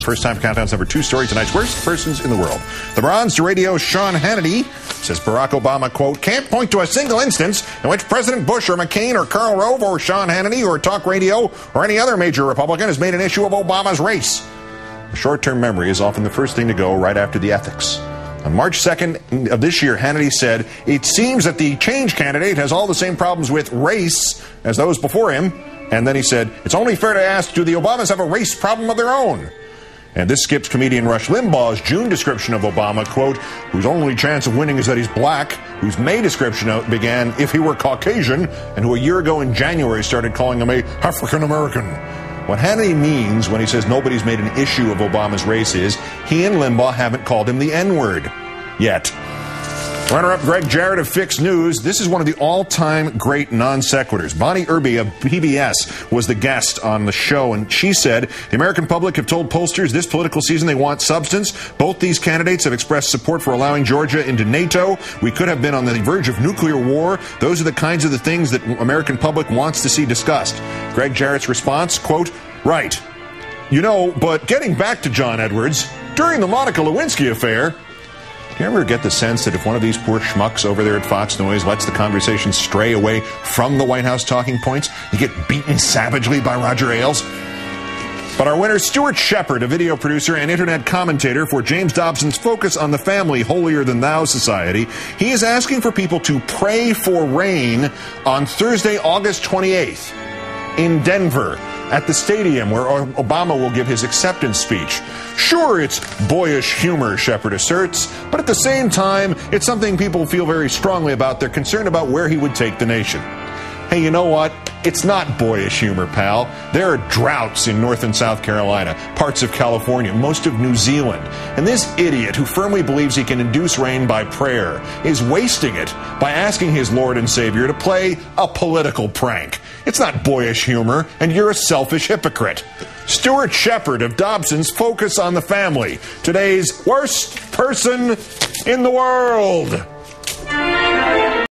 First time for Countdown's number 2 story, tonight's worst persons in the world. The Bronze to Radio's Sean Hannity says Barack Obama, quote, can't point to a single instance in which President Bush or McCain or Karl Rove or Sean Hannity or Talk Radio or any other major Republican has made an issue of Obama's race. A short-term memory is often the first thing to go right after the ethics. On March 2nd of this year, Hannity said, it seems that the change candidate has all the same problems with race as those before him. And then he said, it's only fair to ask, do the Obamas have a race problem of their own? And this skips comedian Rush Limbaugh's June description of Obama, quote, whose only chance of winning is that he's black, whose May description began, if he were Caucasian, and who a year ago in January started calling him a African-American. What Hannity means when he says nobody's made an issue of Obama's race is he and Limbaugh haven't called him the N-word yet. Runner-up Greg Jarrett of Fix News. This is one of the all-time great non-sequiturs. Bonnie Irby of PBS was the guest on the show, and she said, the American public have told pollsters this political season they want substance. Both these candidates have expressed support for allowing Georgia into NATO. We could have been on the verge of nuclear war. Those are the kinds of the things that American public wants to see discussed. Greg Jarrett's response, quote, right. You know, but getting back to John Edwards, during the Monica Lewinsky affair, do you ever get the sense that if one of these poor schmucks over there at Fox News lets the conversation stray away from the White House talking points, you get beaten savagely by Roger Ailes? But our winner, Stuart Shepard, a video producer and internet commentator for James Dobson's Focus on the Family Holier Than Thou Society, he is asking for people to pray for rain on Thursday, August 28th in Denver at the stadium where Obama will give his acceptance speech. Sure, it's boyish humor, Shepard asserts, but at the same time, it's something people feel very strongly about. They're concerned about where he would take the nation. Hey, you know what? It's not boyish humor, pal. There are droughts in North and South Carolina, parts of California, most of New Zealand. And this idiot who firmly believes he can induce rain by prayer is wasting it by asking his Lord and Savior to play a political prank. It's not boyish humor, and you're a selfish hypocrite. Stuart Shepard of Dobson's Focus on the Family, today's worst person in the world.